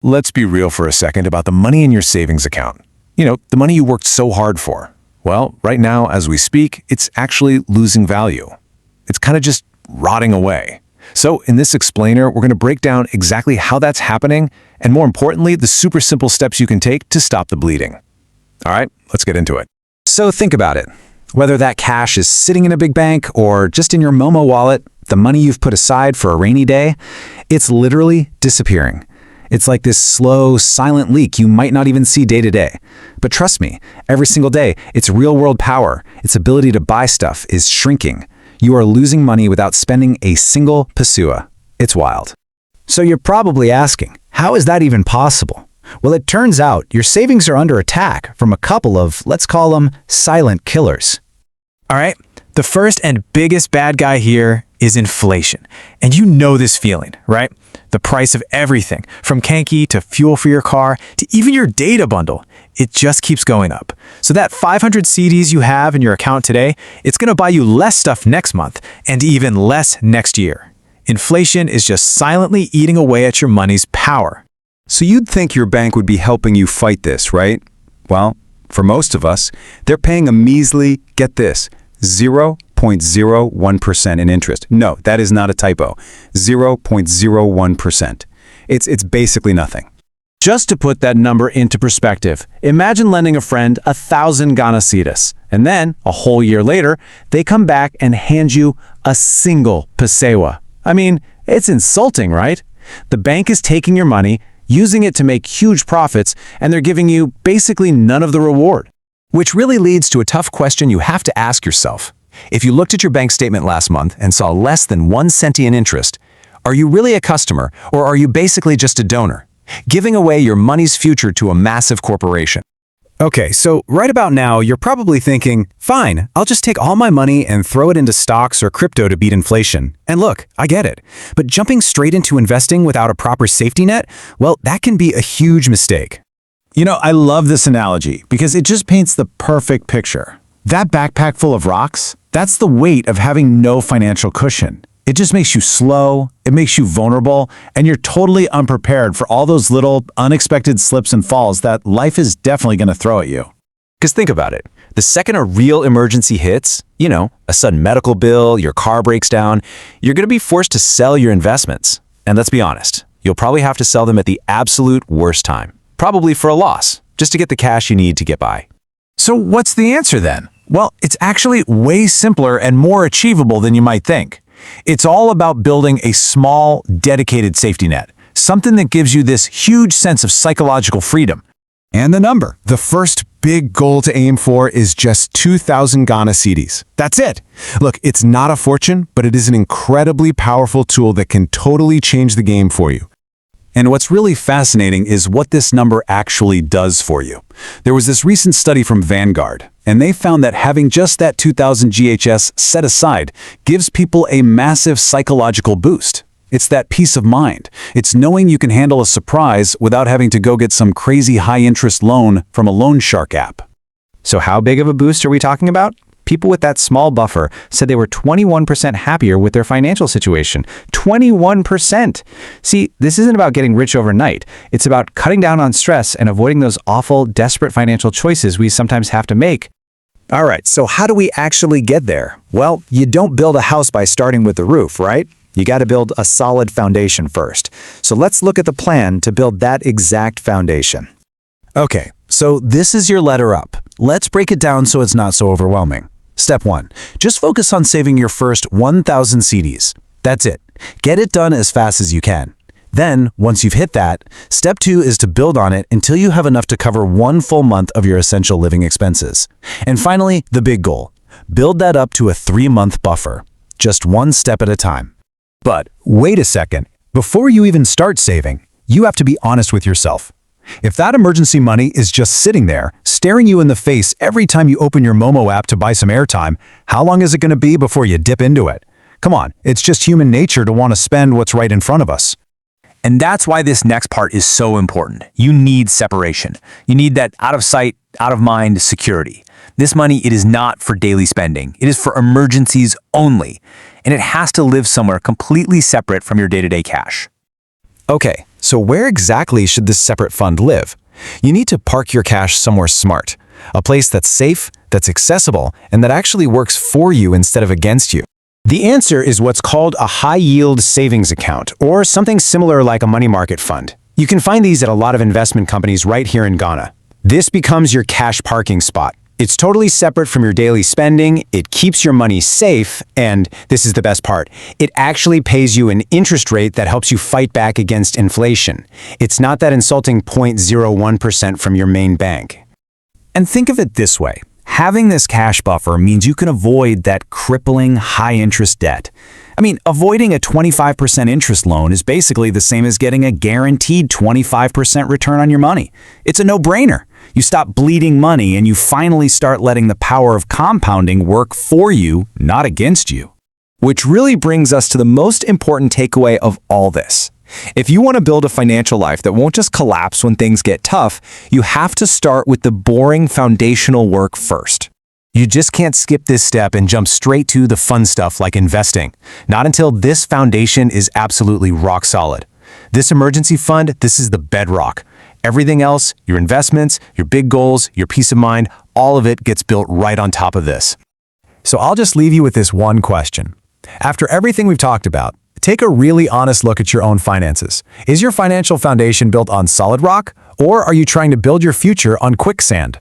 Let's be real for a second about the money in your savings account. The money you worked so hard for. Well, right now, as we speak, it's actually losing value. It's kind of just rotting away. So in this explainer, we're going to break down exactly how that's happening, and more importantly, the super simple steps you can take to stop the bleeding. All right, let's get into it. So think about it. Whether that cash is sitting in a big bank or just in your Momo wallet, the money you've put aside for a rainy day, it's literally disappearing. It's like this slow, silent leak you might not even see day to day. But trust me, every single day, its real-world power, its ability to buy stuff is shrinking. You are losing money without spending a single pesua. It's wild. So you're probably asking, how is that even possible? Well, it turns out your savings are under attack from a couple of, let's call them, silent killers. All right, the first and biggest bad guy here is inflation. And you know this feeling, right? The price of everything, from Kanki to fuel for your car to even your data bundle, it just keeps going up. So that 500 CDs you have in your account today, it's going to buy you less stuff next month and even less next year. Inflation is just silently eating away at your money's power. So you'd think your bank would be helping you fight this, right? Well, for most of us, they're paying a measly, get this, 0.01% in interest. No, that is not a typo. 0.01%. It's basically nothing. Just to put that number into perspective, imagine lending a friend 1,000 Ghana cedis, and then, a whole year later, they come back and hand you a single pesewa. I mean, it's insulting, right? The bank is taking your money, using it to make huge profits, and they're giving you basically none of the reward. Which really leads to a tough question you have to ask yourself. If you looked at your bank statement last month and saw less than 1 cent in interest, are you really a customer, or are you basically just a donor, giving away your money's future to a massive corporation? Okay, so right about now, you're probably thinking, fine, I'll just take all my money and throw it into stocks or crypto to beat inflation. And look, I get it. But jumping straight into investing without a proper safety net, well, that can be a huge mistake. I love this analogy because it just paints the perfect picture. That backpack full of rocks, that's the weight of having no financial cushion. It just makes you slow, it makes you vulnerable, and you're totally unprepared for all those little unexpected slips and falls that life is definitely going to throw at you. Because think about it. The second a real emergency hits, a sudden medical bill, your car breaks down, you're going to be forced to sell your investments. And let's be honest, you'll probably have to sell them at the absolute worst time. Probably for a loss, just to get the cash you need to get by. So what's the answer then? Well, it's actually way simpler and more achievable than you might think. It's all about building a small, dedicated safety net, something that gives you this huge sense of psychological freedom. And the number. The first big goal to aim for is just 2,000 Ghana cedis. That's it. Look, it's not a fortune, but it is an incredibly powerful tool that can totally change the game for you. And what's really fascinating is what this number actually does for you. There was this recent study from Vanguard, and they found that having just that 2,000 GHS set aside gives people a massive psychological boost. It's that peace of mind. It's knowing you can handle a surprise without having to go get some crazy high-interest loan from a loan shark app. So how big of a boost are we talking about? People with that small buffer said they were 21% happier with their financial situation. 21%! See, this isn't about getting rich overnight. It's about cutting down on stress and avoiding those awful, desperate financial choices we sometimes have to make. All right, so how do we actually get there? Well, you don't build a house by starting with the roof, right? You got to build a solid foundation first. So let's look at the plan to build that exact foundation. Okay, so this is your letter up. Let's break it down so it's not so overwhelming. Step 1. Just focus on saving your first 1,000 CDs. That's it. Get it done as fast as you can. Then, once you've hit that, step 2 is to build on it until you have enough to cover 1 full month of your essential living expenses. And finally, the big goal. Build that up to a 3-month buffer. Just one step at a time. But wait a second. Before you even start saving, you have to be honest with yourself. If that emergency money is just sitting there, staring you in the face every time you open your Momo app to buy some airtime, how long is it going to be before you dip into it? Come on, it's just human nature to want to spend what's right in front of us. And that's why this next part is so important. You need separation. You need that out of sight, out of mind security. This money, it is not for daily spending. It is for emergencies only. And it has to live somewhere completely separate from your day-to-day cash. Okay, So where exactly should this separate fund live? You need to park your cash somewhere smart, a place that's safe, that's accessible, and that actually works for you instead of against you. The answer is what's called a high-yield savings account, or something similar like a money market fund. You can find these at a lot of investment companies right here in Ghana. This becomes your cash parking spot. It's totally separate from your daily spending, it keeps your money safe, and this is the best part, it actually pays you an interest rate that helps you fight back against inflation. It's not that insulting 0.01% from your main bank. And think of it this way. Having this cash buffer means you can avoid that crippling high-interest debt. I mean, avoiding a 25% interest loan is basically the same as getting a guaranteed 25% return on your money. It's a no-brainer. You stop bleeding money and you finally start letting the power of compounding work for you, not against you. Which really brings us to the most important takeaway of all this. If you want to build a financial life that won't just collapse when things get tough, you have to start with the boring foundational work first. You just can't skip this step and jump straight to the fun stuff like investing. Not until this foundation is absolutely rock solid. This emergency fund, this is the bedrock. Everything else, your investments, your big goals, your peace of mind, all of it gets built right on top of this. So I'll just leave you with this one question. After everything we've talked about, take a really honest look at your own finances. Is your financial foundation built on solid rock, or are you trying to build your future on quicksand?